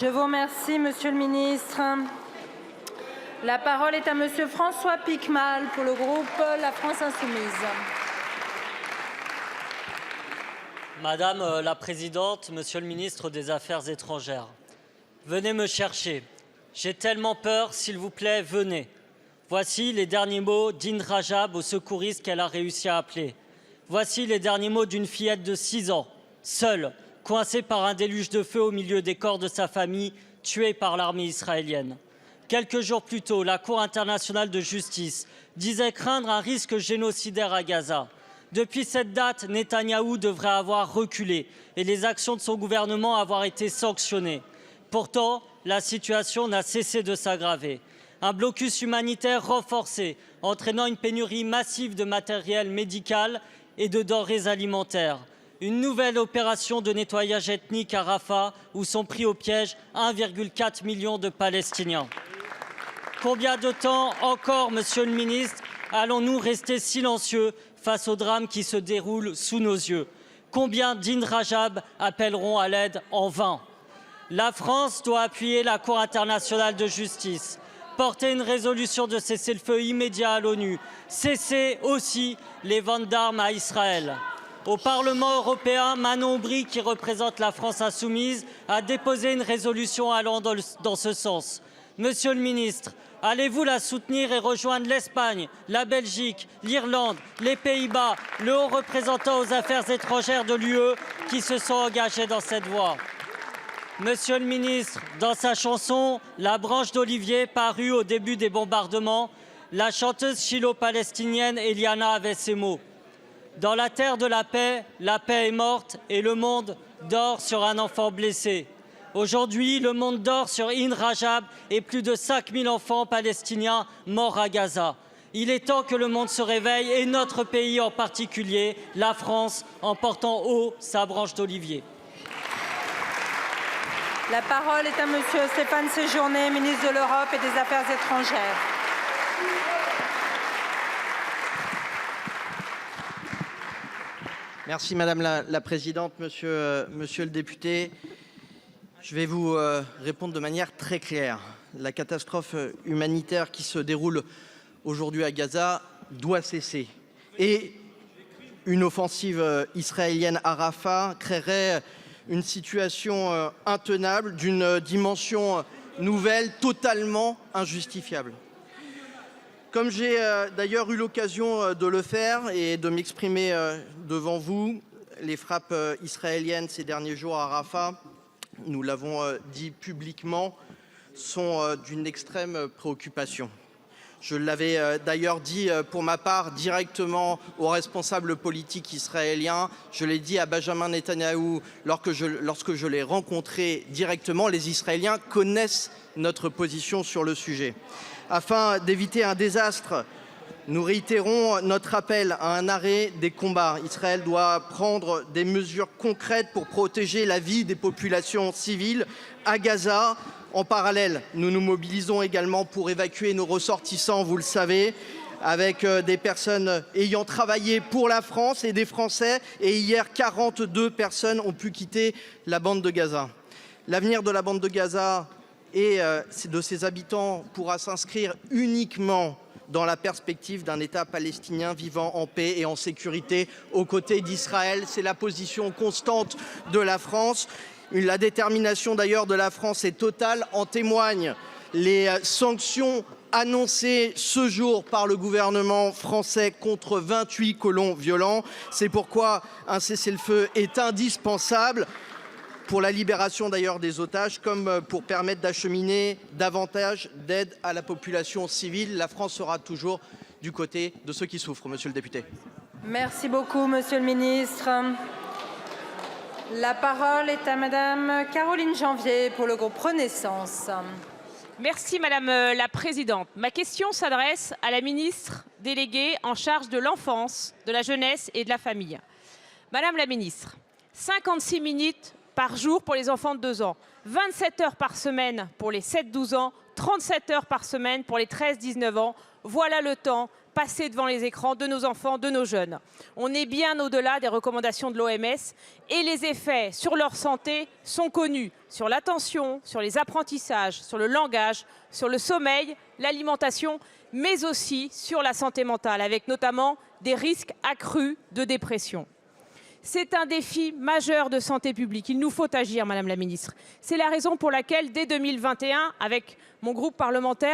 Je vous remercie, Monsieur le ministre. La parole est à Monsieur François Piquemal pour le groupe La France Insoumise. Madame la Présidente, Monsieur le ministre des Affaires étrangères, venez me chercher. J'ai tellement peur, s'il vous plaît, venez. Voici les derniers mots d'Hind Rajab au secouriste qu'elle a réussi à appeler. Voici les derniers mots d'une fillette de 6 ans, seule, coincée par un déluge de feu au milieu des corps de sa famille, tuée par l'armée israélienne. Quelques jours plus tôt, la Cour internationale de justice disait craindre un risque génocidaire à Gaza. Depuis cette date, Netanyahou devrait avoir reculé et les actions de son gouvernement avoir été sanctionnées. Pourtant, la situation n'a cessé de s'aggraver. Un blocus humanitaire renforcé, entraînant une pénurie massive de matériel médical et de denrées alimentaires. Une nouvelle opération de nettoyage ethnique à Rafah, où sont pris au piège 1,4 million de Palestiniens. Combien de temps encore, Monsieur le ministre, allons-nous rester silencieux face au drame qui se déroule sous nos yeux? Combien d'Hind Rajab appelleront à l'aide en vain? La France doit appuyer la Cour internationale de justice, porter une résolution de cessez-le-feu immédiat à l'ONU, cesser aussi les ventes d'armes à Israël. Au Parlement européen, Manon Aubry, qui représente la France insoumise, a déposé une résolution allant dans ce sens. Monsieur le ministre, allez-vous la soutenir et rejoindre l'Espagne, la Belgique, l'Irlande, les Pays-Bas, le haut représentant aux affaires étrangères de l'UE qui se sont engagés dans cette voie? Monsieur le ministre, dans sa chanson « La branche d'olivier » parue au début des bombardements, la chanteuse chilo-palestinienne Eliana avait ces mots. Dans la terre de la paix est morte et le monde dort sur un enfant blessé. Aujourd'hui, le monde dort sur Hind Rajab et plus de 5000 enfants palestiniens morts à Gaza. Il est temps que le monde se réveille et notre pays en particulier, la France, en portant haut sa branche d'olivier. La parole est à Monsieur Stéphane Séjourné, ministre de l'Europe et des Affaires étrangères. Merci Madame la Présidente, monsieur le député. Je vais vous répondre de manière très claire. La catastrophe humanitaire qui se déroule aujourd'hui à Gaza doit cesser. Et une offensive israélienne à Rafah créerait une situation intenable, d'une dimension nouvelle, totalement injustifiable. Comme j'ai d'ailleurs eu l'occasion de le faire et de m'exprimer devant vous, les frappes israéliennes ces derniers jours à Rafah, nous l'avons dit publiquement, sont d'une extrême préoccupation. Je l'avais d'ailleurs dit pour ma part directement aux responsables politiques israéliens. Je l'ai dit à Benjamin Netanyahou lorsque je l'ai rencontré directement. Les Israéliens connaissent notre position sur le sujet. Afin d'éviter un désastre, nous réitérons notre appel à un arrêt des combats. Israël doit prendre des mesures concrètes pour protéger la vie des populations civiles à Gaza. En parallèle, nous nous mobilisons également pour évacuer nos ressortissants, vous le savez, avec des personnes ayant travaillé pour la France et des Français. Et hier, 42 personnes ont pu quitter la bande de Gaza. L'avenir de la bande de Gaza et de ses habitants pourra s'inscrire uniquement dans la perspective d'un État palestinien vivant en paix et en sécurité aux côtés d'Israël. C'est la position constante de la France. La détermination d'ailleurs de la France est totale. En témoignent les sanctions annoncées ce jour par le gouvernement français contre 28 colons violents. C'est pourquoi un cessez-le-feu est indispensable pour la libération d'ailleurs des otages, comme pour permettre d'acheminer davantage d'aide à la population civile. La France sera toujours du côté de ceux qui souffrent, monsieur le député. Merci beaucoup, monsieur le ministre. La parole est à Madame Caroline Janvier pour le groupe Renaissance. Merci Madame la Présidente. Ma question s'adresse à la ministre déléguée en charge de l'enfance, de la jeunesse et de la famille. Madame la ministre, 56 minutes par jour pour les enfants de 2 ans, 27 heures par semaine pour les 7-12 ans, 37 heures par semaine pour les 13-19 ans. Voilà le temps passer devant les écrans de nos enfants, de nos jeunes. On est bien au-delà des recommandations de l'OMS et les effets sur leur santé sont connus, sur l'attention, sur les apprentissages, sur le langage, sur le sommeil, l'alimentation, mais aussi sur la santé mentale, avec notamment des risques accrus de dépression. C'est un défi majeur de santé publique. Il nous faut agir, Madame la Ministre. C'est la raison pour laquelle, dès 2021, avec mon groupe parlementaire,